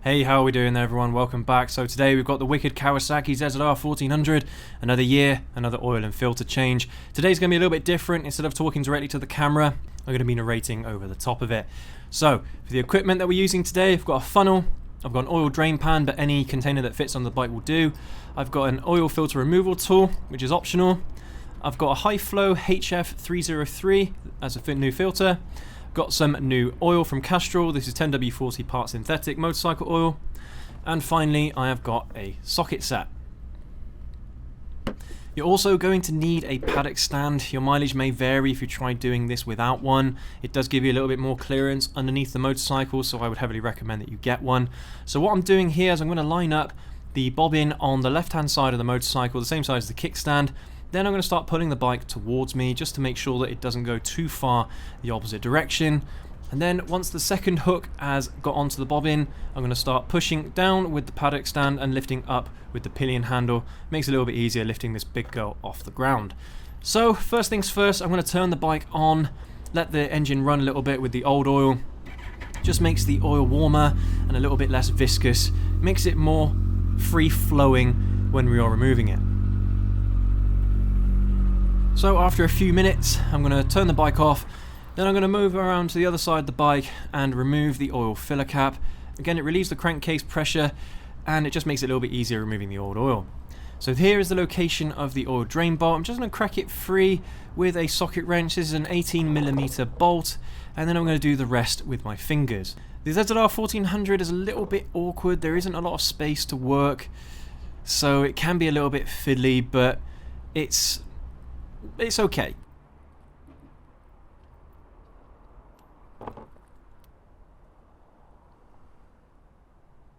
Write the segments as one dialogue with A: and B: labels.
A: Hey, how are we doing there, everyone? Welcome back. So today we've got the wicked Kawasaki ZZR1400, another year, another oil and filter change. Today's going to be a little bit different. Instead of talking directly to the camera, I'm going to be narrating over the top of it. So, for the equipment that we're using today, I've got a funnel, I've got an oil drain pan, but any container that fits on the bike will do. I've got an oil filter removal tool, which is optional. I've got a high flow HF303 as a new filter. Got some new oil from Castrol. This is 10W40 part synthetic motorcycle oil. And finally, I have got a socket set. You're also going to need a paddock stand. Your mileage may vary if you try doing this without one. It does give you a little bit more clearance underneath the motorcycle, so I would heavily recommend that you get one. So what I'm doing here is I'm going to line up the bobbin on the left-hand side of the motorcycle, the same size as the kickstand. Then I'm going to start pulling the bike towards me just to make sure that it doesn't go too far the opposite direction. And then once the second hook has got onto the bobbin, I'm going to start pushing down with the paddock stand and lifting up with the pillion handle. Makes it a little bit easier lifting this big girl off the ground. So first things first, I'm going to turn the bike on, let the engine run a little bit with the old oil. Just makes the oil warmer and a little bit less viscous. Makes it more free-flowing when we are removing it. So after a few minutes, I'm going to turn the bike off, then I'm going to move around to the other side of the bike and remove the oil filler cap. Again, it relieves the crankcase pressure and it just makes it a little bit easier removing the old oil. So here is the location of the oil drain bolt. I'm just going to crack it free with a socket wrench. This is an 18mm bolt, and then I'm going to do the rest with my fingers. The ZZR1400 is a little bit awkward. There isn't a lot of space to work, so it can be a little bit fiddly, but it's okay.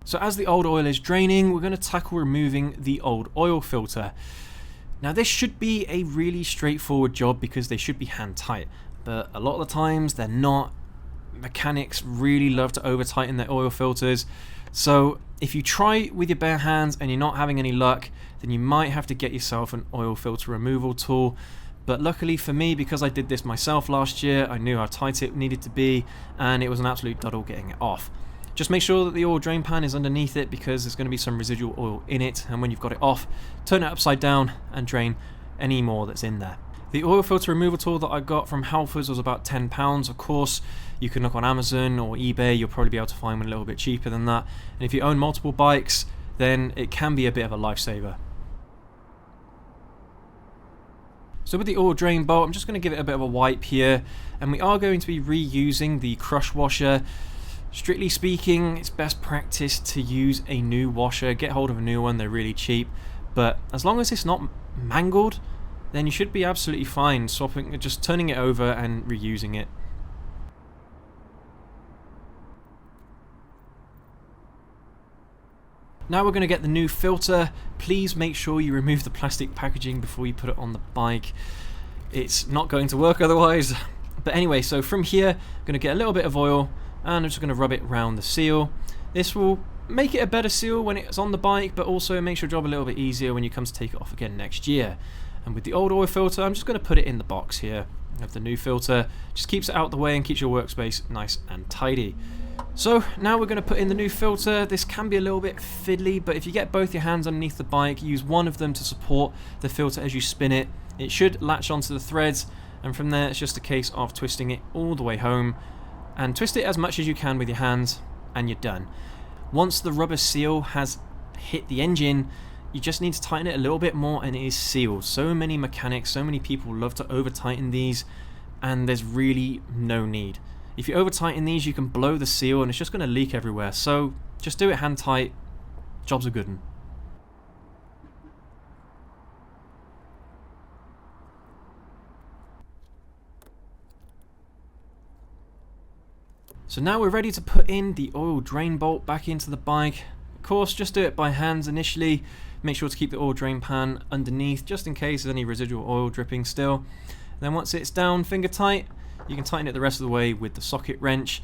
A: So as the old oil is draining, we're going to tackle removing the old oil filter. Now this should be a really straightforward job because they should be hand tight, but a lot of the times they're not. Mechanics really love to over tighten their oil filters. So if you try with your bare hands and you're not having any luck, then you might have to get yourself an oil filter removal tool. But luckily for me, because I did this myself last year, I knew how tight it needed to be, and it was an absolute doddle getting it off. Just make sure that the oil drain pan is underneath it because there's going to be some residual oil in it, and when you've got it off, turn it upside down and drain any more that's in there. The oil filter removal tool that I got from Halfords was about £10. Of course, you can look on Amazon or eBay, you'll probably be able to find one a little bit cheaper than that. And if you own multiple bikes, then it can be a bit of a lifesaver. So with the oil drain bolt, I'm just going to give it a bit of a wipe here, and we are going to be reusing the crush washer. Strictly speaking, it's best practice to use a new washer. Get hold of a new one, they're really cheap, but as long as it's not mangled, then you should be absolutely fine swapping, just turning it over and reusing it. Now we're going to get the new filter. Please make sure you remove the plastic packaging before you put it on the bike. It's not going to work otherwise. But anyway, so from here, I'm going to get a little bit of oil and I'm just going to rub it around the seal. This will make it a better seal when it's on the bike, but also makes your job a little bit easier when you come to take it off again next year. And with the old oil filter, I'm just going to put it in the box here of the new filter. Just keeps it out of the way and keeps your workspace nice and tidy. So now we're going to put in the new filter. This can be a little bit fiddly, but if you get both your hands underneath the bike, use one of them to support the filter as you spin it. It should latch onto the threads, and from there it's just a case of twisting it all the way home. And twist it as much as you can with your hands, and you're done. Once the rubber seal has hit the engine, you just need to tighten it a little bit more and it is sealed. So many mechanics, so many people love to over tighten these, and there's really no need. If you over tighten these, you can blow the seal and it's just going to leak everywhere. So just do it hand tight, job's a good one. So now we're ready to put in the oil drain bolt back into the bike. Of course, just do it by hands initially. Make sure to keep the oil drain pan underneath just in case there's any residual oil dripping still. And then once it's down finger tight, you can tighten it the rest of the way with the socket wrench.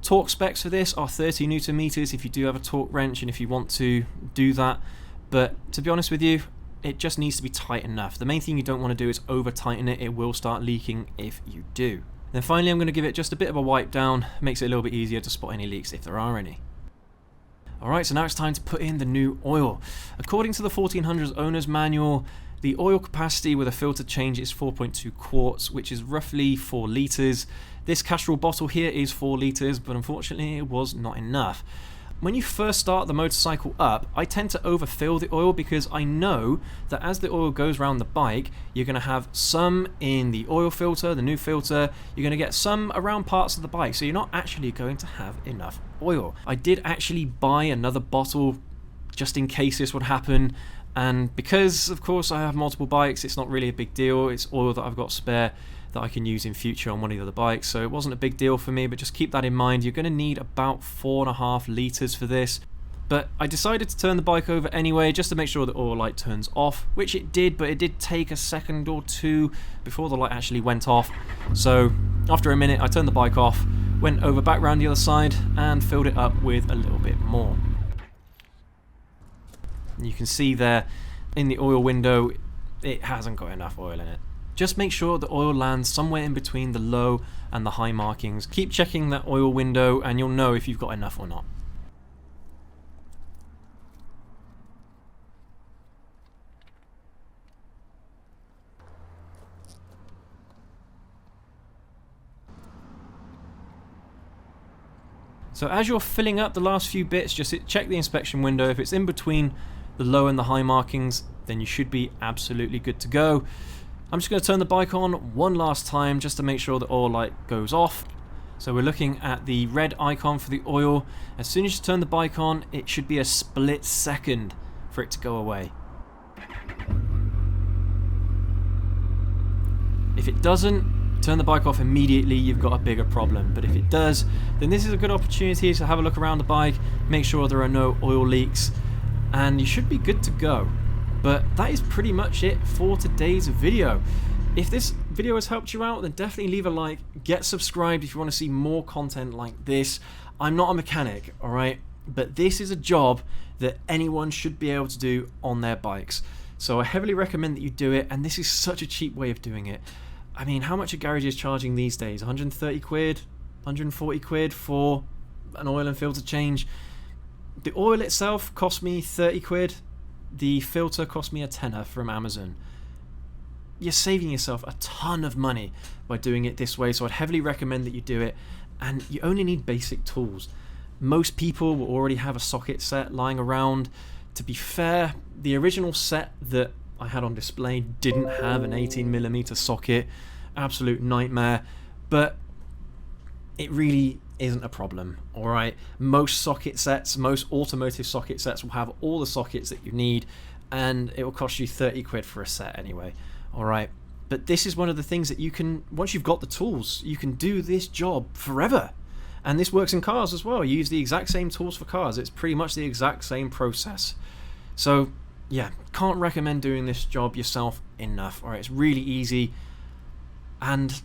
A: Torque specs for this are 30 Newton meters if you do have a torque wrench and if you want to do that. But to be honest with you, it just needs to be tight enough. The main thing you don't want to do is over tighten it. It will start leaking if you do. Then finally I'm going to give it just a bit of a wipe down. Makes it a little bit easier to spot any leaks if there are any. Alright, so now it's time to put in the new oil. According to the 1400's owner's manual, the oil capacity with a filter change is 4.2 quarts, which is roughly 4 litres. This Castrol bottle here is 4 litres, but unfortunately it was not enough. When you first start the motorcycle up, I tend to overfill the oil because I know that as the oil goes around the bike, you're going to have some in the oil filter, the new filter, you're going to get some around parts of the bike, so you're not actually going to have enough oil. I did actually buy another bottle just in case this would happen, and because of course I have multiple bikes, it's not really a big deal. It's oil that I've got spare that I can use in future on one of the other bikes, so it wasn't a big deal for me, but just keep that in mind. You're going to need about 4.5 litres for this, but I decided to turn the bike over anyway just to make sure the oil light turns off, which it did, but it did take a second or two before the light actually went off. So after a minute I turned the bike off, went over back round the other side and filled it up with a little bit more. You can see there in the oil window it hasn't got enough oil in it. Just make sure the oil lands somewhere in between the low and the high markings. Keep checking that oil window and you'll know if you've got enough or not. So as you're filling up the last few bits, just check the inspection window. If it's in between the low and the high markings, then you should be absolutely good to go. I'm just going to turn the bike on one last time just to make sure the oil light goes off. So we're looking at the red icon for the oil. As soon as you turn the bike on, it should be a split second for it to go away. If it doesn't, turn the bike off immediately, you've got a bigger problem. But if it does, then this is a good opportunity to have a look around the bike, make sure there are no oil leaks, and you should be good to go. But that is pretty much it for today's video. If this video has helped you out, then definitely leave a like, get subscribed if you want to see more content like this. I'm not a mechanic, alright? But this is a job that anyone should be able to do on their bikes. So I heavily recommend that you do it, and this is such a cheap way of doing it. I mean, how much are garages charging these days? 130 quid? 140 quid for an oil and filter change? The oil itself cost me 30 quid. The filter cost me a tenner from Amazon. You're saving yourself a ton of money by doing it this way, so I'd heavily recommend that you do it, and you only need basic tools. Most people will already have a socket set lying around. To be fair, the original set that I had on display didn't have an 18mm socket. Absolute nightmare, but it really isn't a problem, alright? Most socket sets, most automotive socket sets will have all the sockets that you need, and it will cost you 30 quid for a set anyway, alright? But this is one of the things that you can, once you've got the tools, you can do this job forever. And this works in cars as well. You use the exact same tools for cars. It's pretty much the exact same process. So yeah, can't recommend doing this job yourself enough, alright? It's really easy and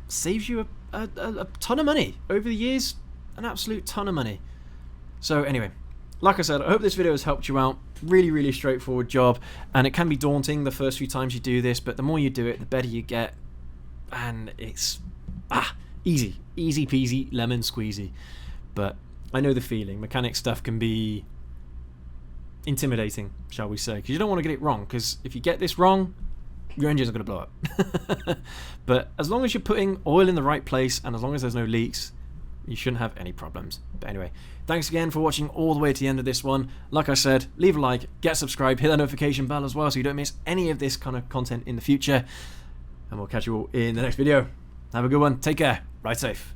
A: saves you a ton of money over the years, an absolute ton of money. So anyway, like I said, I hope this video has helped you out. Really straightforward job, and it can be daunting the first few times you do this, but the more you do it, the better you get, and it's easy peasy lemon squeezy. But I know the feeling. Mechanic stuff can be intimidating, shall we say, because you don't want to get it wrong, because if you get this wrong, your engine's going to blow up. But as long as you're putting oil in the right place and as long as there's no leaks, you shouldn't have any problems. But anyway, thanks again for watching all the way to the end of this one. Like I said, leave a like, get subscribed, hit that notification bell as well so you don't miss any of this kind of content in the future. And we'll catch you all in the next video. Have a good one. Take care. Ride safe.